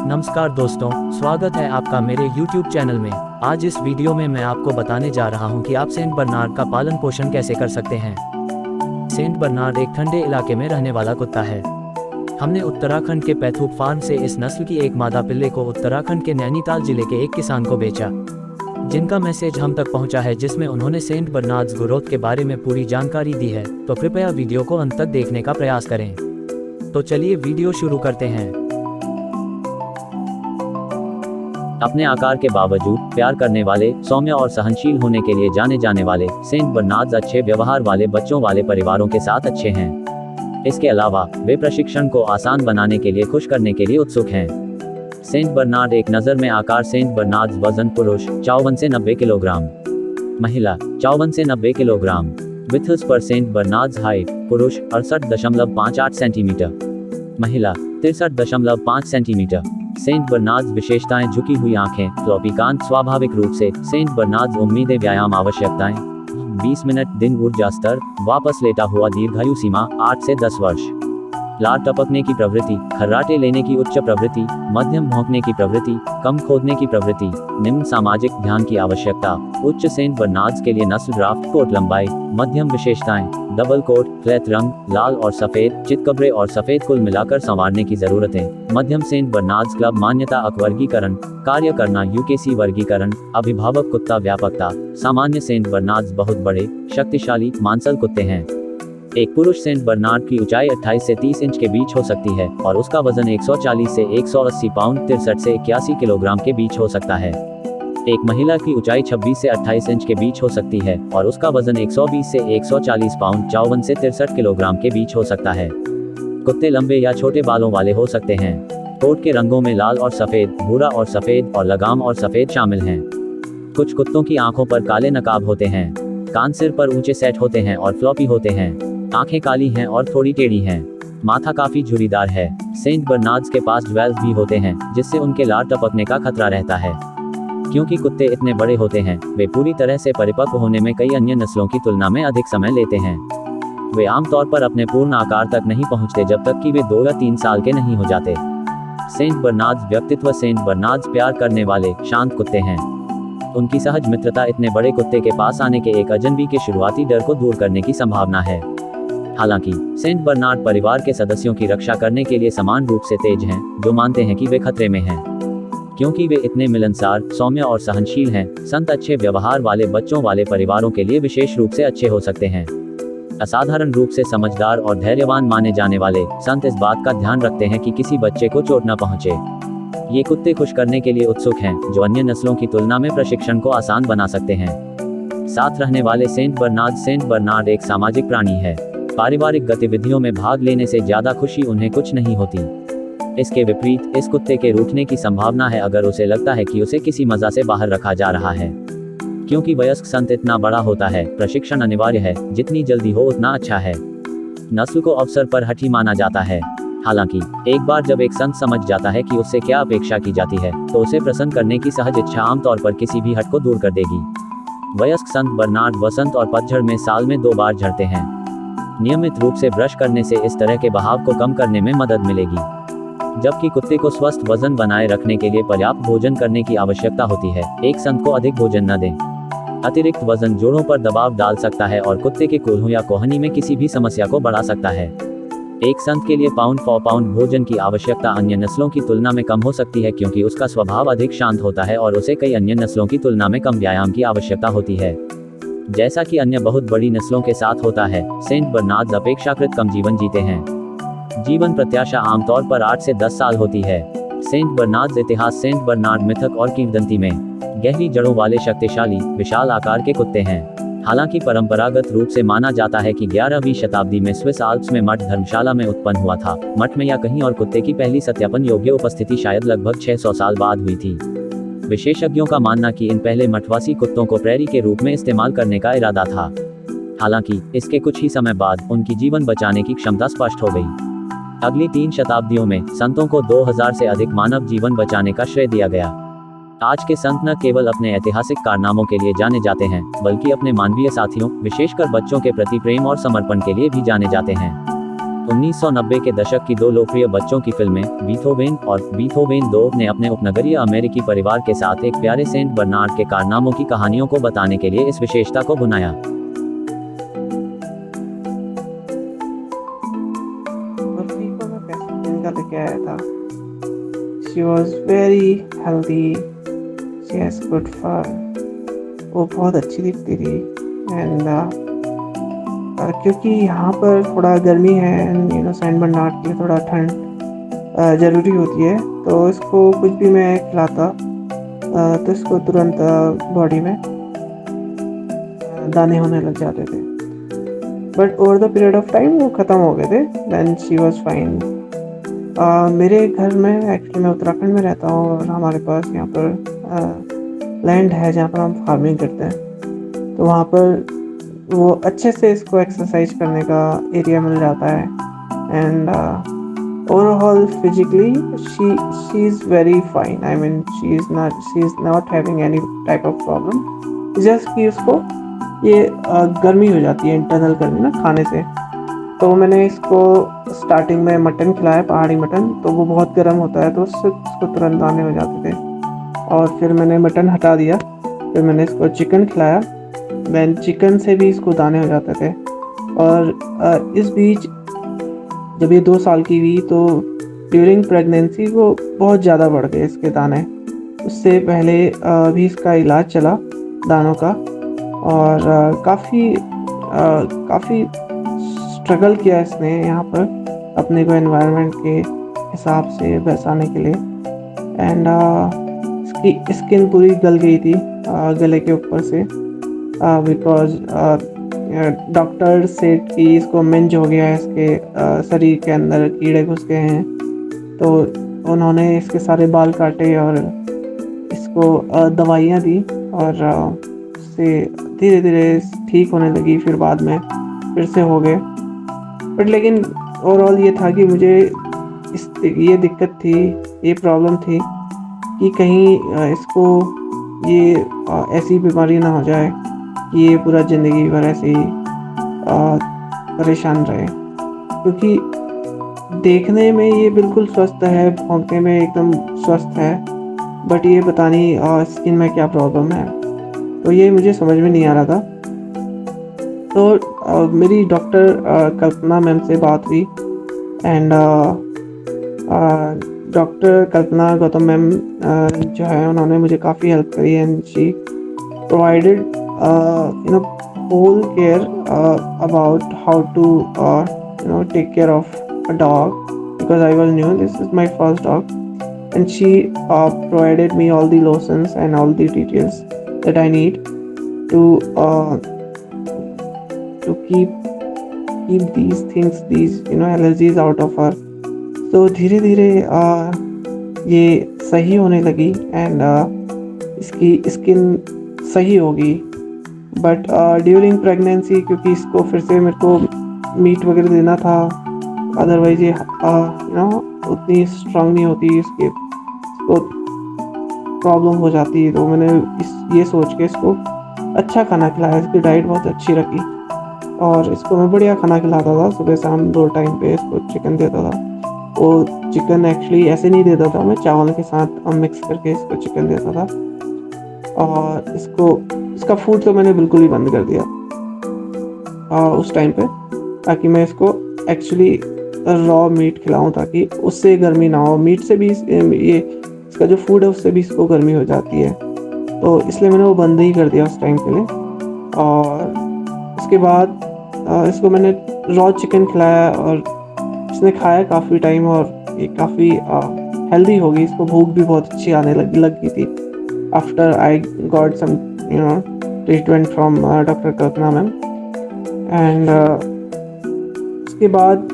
नमस्कार दोस्तों, स्वागत है आपका मेरे YouTube चैनल में। आज इस वीडियो में मैं आपको बताने जा रहा हूं कि आप सेंट बर्नार्ड का पालन पोषण कैसे कर सकते हैं। सेंट बर्नार्ड एक ठंडे इलाके में रहने वाला कुत्ता है। हमने उत्तराखंड के पैथुक फार्म से इस नस्ल की एक मादा पिल्ले को उत्तराखंड के नैनीताल जिले के एक किसान को बेचा, जिनका मैसेज हम तक पहुंचा है, जिसमें उन्होंने सेंट बर्नार्ड्स ग्रोथ के बारे में पूरी जानकारी दी है। तो कृपया वीडियो को अंत तक देखने का प्रयास करें। तो चलिए वीडियो शुरू करते हैं। अपने आकार के बावजूद प्यार करने वाले, सौम्य और सहनशील होने के लिए जाने जाने वाले सेंट बर्नार्ड्स अच्छे व्यवहार वाले बच्चों वाले परिवारों के साथ अच्छे हैं। इसके अलावा वे प्रशिक्षण को आसान बनाने के लिए खुश करने के लिए उत्सुक हैं। सेंट बर्नार्ड एक नज़र में आकार। सेंट बर्नार्ड्स वजन पुरुष 54 से 90 किलोग्राम, महिला 54 से 90 किलोग्राम। विथ्स पर सेंट बर्नार्ड्स हाइट पुरुष 68.58 सेंटीमीटर, महिला 63.5 सेंटीमीटर। सेंट बर्नार्ड्स विशेषताएं: झुकी हुई आंखें, फ्लॉपी कान। स्वाभाविक रूप से सेंट बर्नार्ड्स उम्मीदें व्यायाम आवश्यकताएं 20 मिनट दिन। ऊर्जा स्तर वापस लेटा हुआ। दीर्घायु सीमा 8 से 10 वर्ष। लार टपकने की प्रवृत्ति, खर्राटे लेने की उच्च प्रवृत्ति, मध्यम भौंकने की प्रवृत्ति, कम खोदने की प्रवृत्ति। निम्न सामाजिक ध्यान की आवश्यकता। उच्च सेंट बर्नार्ड्स के लिए नस्ल ड्राफ्ट कोट लंबाई। मध्यम विशेषताएं: डबल कोट, फ्लैट रंग, लाल और सफेद, चितकबरे और सफेद, कुल मिलाकर संवारने की जरूरतें। मध्यम सेंट बर्नार्ड्स क्लब मान्यता। अक वर्गीकरण, कार्य करना, यूकेसी वर्गीकरण, अभिभावक कुत्ता व्यापकता। सामान्य सेंट बर्नार्ड्स बहुत बड़े, शक्तिशाली, मांसल कुत्ते हैं। एक पुरुष सेंट बर्नार्ड की ऊंचाई 28 से 30 इंच के बीच हो सकती है और उसका वजन 140 से 180 पाउंड 63 से 81 किलोग्राम के बीच हो सकता है। एक महिला की ऊंचाई 26 से 28 इंच के बीच हो सकती है और उसका वजन 120 से 140 पाउंड 54 से 63 किलोग्राम के बीच हो सकता है। कुत्ते लंबे या छोटे बालों वाले हो सकते हैं। कोट के रंगों में लाल और सफेद, भूरा और सफेद और लगाम और सफेद शामिल हैं। कुछ कुत्तों की आंखों पर काले नकाब होते हैं। कान सिर पर ऊंचे सेट होते हैं और फ्लॉपी होते हैं। आंखें काली हैं और थोड़ी टेढ़ी हैं। माथा काफी झुर्रीदार है। सेंट बर्नार्ड्स के पास ज्वेल्स भी होते हैं, जिससे उनके लार टपकने का खतरा रहता है। क्योंकि कुत्ते इतने बड़े होते हैं, वे पूरी तरह से परिपक्व होने में कई अन्य नस्लों की तुलना में अधिक समय लेते हैं। वे आमतौर पर अपने पूर्ण आकार तक नहीं पहुंचते जब तक कि वे 2 या 3 साल के नहीं हो जाते। सेंट बर्नार्ड्स व्यक्तित्व। सेंट बर्नार्ड्स प्यार करने वाले, शांत कुत्ते हैं। उनकी सहज मित्रता इतने बड़े कुत्ते के पास आने के एक अजनबी के शुरुआती डर को दूर करने की संभावना है। हालांकि सेंट बर्नार्ड परिवार के सदस्यों की रक्षा करने के लिए समान रूप से तेज हैं, जो मानते हैं कि वे खतरे में हैं। क्योंकि वे इतने मिलनसार, सौम्य और सहनशील हैं, संत अच्छे व्यवहार वाले बच्चों वाले परिवारों के लिए विशेष रूप से अच्छे हो सकते हैं। असाधारण रूप से समझदार और धैर्यवान माने जाने वाले संत इस बात का ध्यान रखते हैं कि किसी बच्चे को चोट न पहुंचे। ये कुत्ते खुश करने के लिए उत्सुक हैं, जो अन्य नस्लों की तुलना में प्रशिक्षण को आसान बना सकते हैं। साथ रहने वाले सेंट बर्नार्ड। सेंट बर्नार्ड एक सामाजिक प्राणी है। पारिवारिक गतिविधियों में भाग लेने से ज्यादा खुशी उन्हें कुछ नहीं होती। इसके विपरीत इस कुत्ते के रूठने की संभावना है अगर उसे लगता है कि उसे किसी मजा से बाहर रखा जा रहा है। क्योंकि वयस्क संत इतना बड़ा होता है, प्रशिक्षण अनिवार्य है। जितनी जल्दी हो उतना अच्छा है। नस्ल को अवसर पर हठी माना जाता है। हालांकि एक बार जब एक संत समझ जाता है कि उससे क्या अपेक्षा की जाती है, तो उसे प्रसन्न करने की सहज इच्छा आमतौर पर किसी भी हट को दूर कर देगी। वयस्क संत बर्नार्ड वसंत और पतझड़ में साल में 2 बार झड़ते हैं। नियमित रूप से ब्रश करने से इस तरह के बहाव को कम करने में मदद मिलेगी। जबकि कुत्ते को स्वस्थ वजन बनाए रखने के लिए पर्याप्त भोजन करने की आवश्यकता होती है, एक संत को अधिक भोजन न दें। अतिरिक्त वजन जोड़ों पर दबाव डाल सकता है और कुत्ते के कोल्हों या कोहनी में किसी भी समस्या को बढ़ा सकता है। एक संत के लिए पाउंड फॉर पाउंड भोजन की आवश्यकता अन्य नस्लों की तुलना में कम हो सकती है, क्योंकि उसका स्वभाव अधिक शांत होता है और उसे कई अन्य नस्लों की तुलना में कम व्यायाम की आवश्यकता होती है, जैसा कि अन्य बहुत बड़ी नस्लों के साथ होता है। सेंट बर्नार्ड्स अपेक्षाकृत कम जीवन जीते हैं। जीवन प्रत्याशा आमतौर पर 8 से 10 साल होती है। सेंट बर्नार्ड्स इतिहास। सेंट बर्नार्ड मिथक और किंवदंती में गहरी जड़ों वाले शक्तिशाली, विशाल आकार के कुत्ते हैं। हालांकि परंपरागत रूप से माना जाता है कि 11वीं शताब्दी में स्विस आल्प्स में मठ धर्मशाला में उत्पन्न हुआ था। मठ में या कहीं और कुत्ते की पहली सत्यापन योग्य उपस्थिति शायद लगभग 600 साल बाद हुई थी। विशेषज्ञों का मानना कि इन पहले मठवासी कुत्तों को प्रेरी के रूप में इस्तेमाल करने का इरादा था। हालांकि इसके कुछ ही समय बाद उनकी जीवन बचाने की क्षमता स्पष्ट हो गई। अगली 3 शताब्दियों में संतों को 2000 से अधिक मानव जीवन बचाने का श्रेय दिया गया। आज के संत न केवल अपने ऐतिहासिक कारनामों के लिए जाने जाते हैं, बल्कि अपने मानवीय साथियों, विशेषकर बच्चों के प्रति प्रेम और समर्पण के लिए भी जाने जाते हैं। 1990 के दशक की दो लोकप्रिय बच्चों की फिल्में बीथोवेन और बीथोवेन 2 ने अपने उपनगरीय अमेरिकी परिवार के साथ एक प्यारे सेंट बर्नार्ड के कारनामों की कहानियों को बताने के लिए इस विशेषता को बुनाया। बर्फी को मैं पैसे का लेके आया था। She was very healthy, she has good for, वो बहुत अच्छी दिखती थी। एंड क्योंकि यहाँ पर थोड़ा गर्मी है एंड सेंट बर्नार्ड के लिए थोड़ा ठंड ज़रूरी होती है, तो इसको कुछ भी मैं खिलाता तो इसको तुरंत बॉडी में दाने होने लग जाते थे। But over the period of time वो ख़त्म हो गए थे। Then she was fine. मेरे घर में एक्चुअली मैं उत्तराखंड में रहता हूँ और हमारे पास यहाँ पर लैंड है जहाँ पर हम फार्मिंग करते हैं, तो वहाँ पर वो अच्छे से इसको एक्सरसाइज करने का एरिया मिल जाता है। And overall physically she is very fine. I mean she is not having any type of problem, just कि उसको ये गर्मी हो जाती है, इंटरनल गर्मी ना खाने से। तो मैंने इसको स्टार्टिंग में मटन खिलाया, पहाड़ी मटन, तो वो बहुत गर्म होता है तो उससे इसको तुरंत दाने हो जाते थे। और फिर मैंने मटन हटा दिया, फिर मैंने इसको चिकन खिलाया, देन चिकन से भी इसको दाने हो जाते थे। और इस बीच जब ये 2 साल की हुई तो ड्यूरिंग प्रेगनेंसी वो बहुत ज़्यादा बढ़ गए इसके दाने। उससे पहले भी इसका इलाज चला दानों का, और काफ़ी स्ट्रगल किया इसने यहाँ पर अपने को एनवायरनमेंट के हिसाब से बचाने के लिए। एंड इसकी स्किन पूरी गल गई थी गले के ऊपर से, बिकॉज डॉक्टर सेड कि इसको मिंज हो गया है, इसके शरीर के अंदर कीड़े घुस गए हैं। तो उन्होंने इसके सारे बाल काटे और इसको दवाइयाँ दी, और उससे धीरे धीरे ठीक होने लगी। फिर बाद में फिर से हो गए। बट लेकिन ओवरऑल ये था कि मुझे ये दिक्कत थी, ये प्रॉब्लम थी कि कहीं इसको ये ऐसी बीमारी ना हो जाए कि ये पूरा ज़िंदगी भर ऐसे ही परेशान रहे। क्योंकि देखने में ये बिल्कुल स्वस्थ है, भौंकने में एकदम स्वस्थ है, बट ये पता नहीं स्किन में क्या प्रॉब्लम है, तो ये मुझे समझ में नहीं आ रहा था। तो मेरी डॉक्टर कल्पना मैम से बात हुई, and doctor Kalpana Gautam ma'am जो है उन्होंने मुझे काफ़ी हेल्प करी। And she provided whole care about how to take care of a dog, because I was new, this is my first dog, and she provided me all the lotions and all the details that I need to keep these things, these allergies out of her. तो धीरे धीरे ये सही होने लगी and इसकी skin सही होगी। बट ड्यूरिंग प्रेगनेंसी, क्योंकि इसको फिर से मेरे को मीट वगैरह देना था, अदरवाइज ये उतनी स्ट्रांग नहीं होती, इसको प्रॉब्लम हो जाती। तो मैंने ये सोच के इसको अच्छा खाना खिलाया, इसकी डाइट बहुत अच्छी रखी, और इसको मैं बढ़िया खाना खिलाता था। सुबह शाम 2 टाइम पे इसको चिकन देता था। वो चिकन एक्चुअली ऐसे नहीं देता था, मैं चावल के साथ मिक्स करके इसको चिकन देता था। और इसका फूड तो मैंने बिल्कुल ही बंद कर दिया उस टाइम पे, ताकि मैं इसको एक्चुअली रॉ मीट खिलाऊं, ताकि उससे गर्मी ना हो। मीट से भी ये इसका जो फूड है उससे भी इसको गर्मी हो जाती है, तो इसलिए मैंने वो बंद ही कर दिया उस टाइम के लिए। और उसके बाद इसको मैंने रॉ चिकन खिलाया, और इसने खाया काफ़ी टाइम, और ये काफ़ी हेल्दी हो गई। इसको भूख भी बहुत अच्छी आने लग गई थी after I got some treatment from doctor Kalpana ma'am. एंड उसके बाद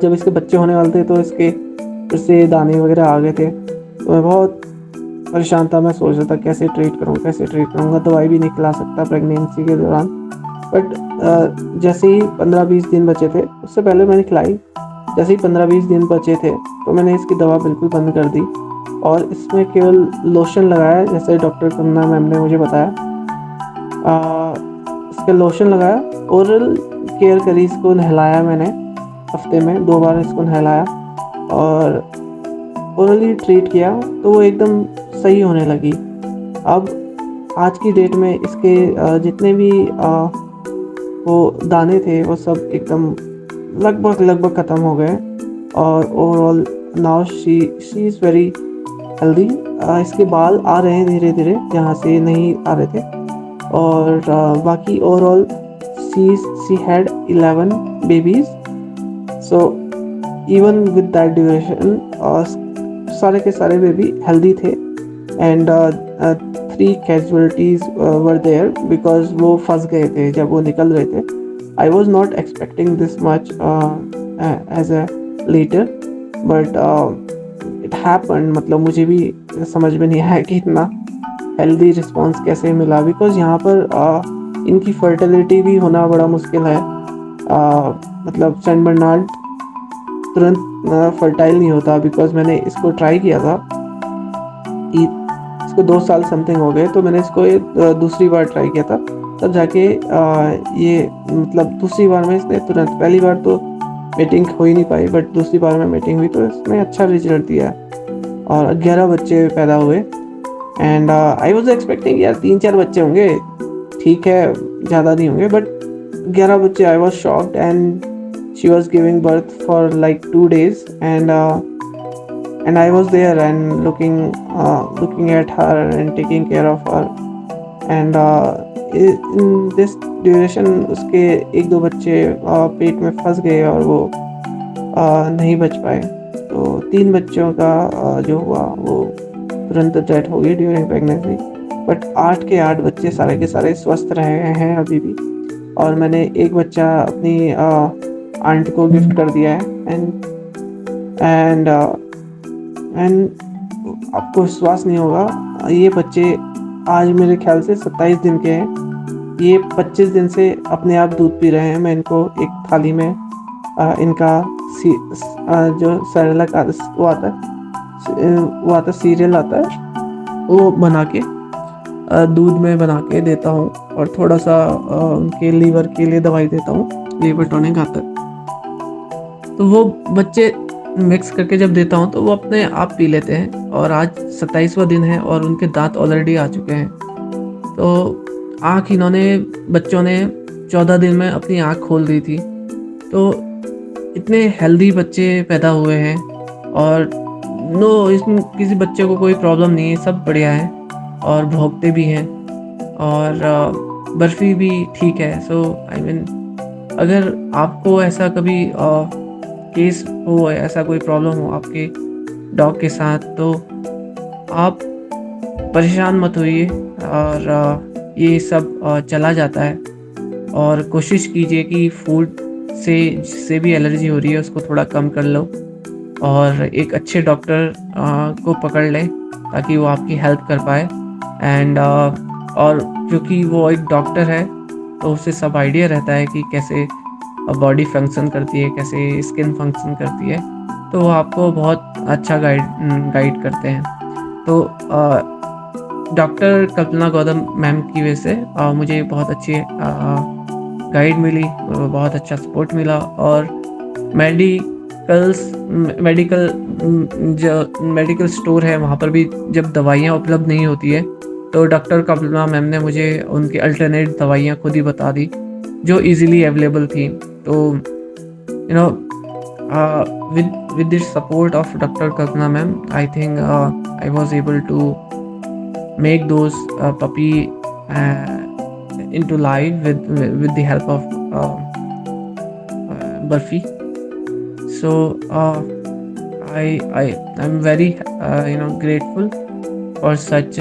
जब इसके बच्चे होने वाले थे तो इसके फिर से दाने वगैरह आ गए थे, तो मैं बहुत परेशान था। मैं सोच रहा था कैसे ट्रीट करूँगा, दवाई भी नहीं खिला सकता प्रेगनेंसी के दौरान। बट जैसे ही 15-20 दिन बचे थे, उससे पहले मैंने खिलाई, जैसे ही 15-20 दिन बचे थे तो मैंने इसकी दवा बिल्कुल बंद कर दी, और इसमें केवल लोशन लगाया, जैसे डॉक्टर कल्पना मैम ने मुझे बताया। इसका लोशन लगाया, ओरल केयर करी, इसको नहलाया मैंने, हफ्ते में 2 बार इसको नहलाया और ओरली ट्रीट किया तो वो एकदम सही होने लगी। अब आज की डेट में इसके जितने भी वो दाने थे वो सब एकदम लगभग ख़त्म हो गए और overall now she is very healthy. इसके बाल आ रहे हैं धीरे धीरे, जहाँ से नहीं आ रहे थे, और बाकी overall she had 11 babies. So even with that duration सारे के सारे बेबी हेल्दी थे and 3 casualties were there because वो फंस गए थे जब वो निकल रहे थे। I was not expecting this much as a leader, but it happen. मतलब मुझे भी समझ में नहीं आया कि इतना हेल्दी रिस्पॉन्स कैसे मिला, बिकॉज यहाँ पर इनकी फर्टिलिटी भी होना बड़ा मुश्किल है। मतलब सेंट बर्नार्ड तुरंत फर्टाइल नहीं होता, बिकॉज मैंने इसको ट्राई किया था, इसको 2 साल समथिंग हो गए, तो मैंने इसको दूसरी बार ट्राई किया था, तब जाके ये मतलब दूसरी बार में इसने तुरंत, पहली बार तो मीटिंग हो ही नहीं पाई, बट दूसरी बार में मीटिंग हुई तो इसने अच्छा रिजल्ट दिया और 11 बच्चे पैदा हुए। एंड आई वॉज एक्सपेक्टिंग यार 3-4 बच्चे होंगे, ठीक है ज़्यादा नहीं होंगे, बट 11 बच्चे। I was shocked and she was giving birth for like 2 days and I was there and looking at her and taking care of her and in this duration उसके 1-2 बच्चे पेट में फंस गए और वो नहीं बच पाए, तो 3 बच्चों का जो हुआ वो तुरंत डेथ हो गई ड्यूरिंग प्रेगनेंसी। बट 8 के 8 बच्चे सारे के सारे स्वस्थ रहे हैं अभी भी, और मैंने एक बच्चा अपनी आंट को गिफ्ट कर दिया है। एंड आपको विश्वास नहीं होगा, ये बच्चे आज मेरे ख्याल से 27 दिन के हैं, ये 25 दिन से अपने आप दूध पी रहे हैं। मैं इनको एक थाली में इनका जो सेरेलक वो आता है सीरियल आता है, वो बना के दूध में बना के देता हूँ और थोड़ा सा उनके लीवर के लिए दवाई देता हूँ, लीवर टॉनिक आता है, तो वो बच्चे मिक्स करके जब देता हूँ तो वो अपने आप पी लेते हैं। और आज 27वां दिन है और उनके दांत ऑलरेडी आ चुके हैं, तो आँख इन्होंने बच्चों ने 14 दिन में अपनी आँख खोल दी थी। तो इतने हेल्दी बच्चे पैदा हुए हैं और इसमें किसी बच्चे को कोई प्रॉब्लम नहीं है, सब बढ़िया है और भोगते भी हैं और बर्फ़ी भी ठीक है। सो आई मीन अगर आपको ऐसा कभी केस हो, ऐसा कोई प्रॉब्लम हो आपके डॉग के साथ, तो आप परेशान मत होइए और ये सब चला जाता है। और कोशिश कीजिए कि फूड से जिससे भी एलर्जी हो रही है उसको थोड़ा कम कर लो और एक अच्छे डॉक्टर को पकड़ लें ताकि वो आपकी हेल्प कर पाए। एंड और क्योंकि वो एक डॉक्टर है तो उसे सब आइडिया रहता है कि कैसे बॉडी फंक्शन करती है, कैसे स्किन फंक्शन करती है, तो वो आपको बहुत अच्छा गाइड करते हैं। तो डॉक्टर कल्पना गौतम मैम की वजह से मुझे बहुत अच्छी गाइड मिली, बहुत अच्छा सपोर्ट मिला। और मेडिकल स्टोर है, वहाँ पर भी जब दवाइयाँ उपलब्ध नहीं होती है तो डॉक्टर कल्पना मैम ने मुझे उनकी अल्टरनेट दवाइयाँ खुद ही बता दी जो इजीली अवेलेबल थी। तो you know with the support of Dr. Kalpana ma'am, I think I was able to make those puppy into life with the help of Burfi. So I'm very grateful for such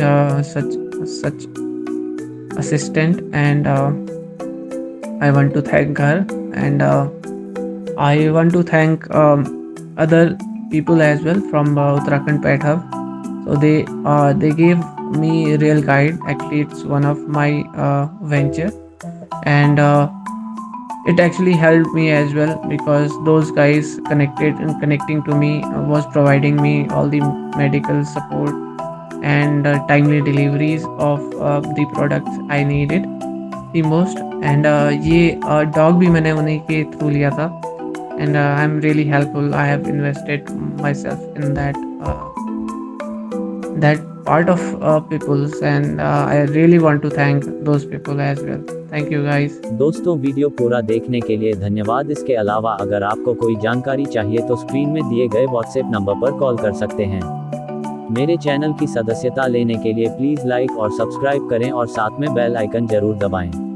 assistant, and I want to thank her, and I want to thank other people as well from Uttarakhand Pet Hub. So they gave me real guide. Actually, it's one of my venture, and it actually helped me as well because those guys connecting to me was providing me all the medical support and timely deliveries of the products I needed. The most. And ये dog भी मैंने उन्हीं के through लिया था, and I am really helpful. I have invested my self in that part of peoples, and I really want to thank those people as well. Thank you guys. दोस्तों, video पूरा देखने के लिए धन्यवाद। इसके अलावा अगर आपको कोई जानकारी चाहिए तो स्क्रीन में दिए गए व्हाट्सएप नंबर पर कॉल कर सकते हैं। मेरे चैनल की सदस्यता लेने के लिए प्लीज़ लाइक और सब्सक्राइब करें और साथ में बेल आइकन जरूर दबाएं।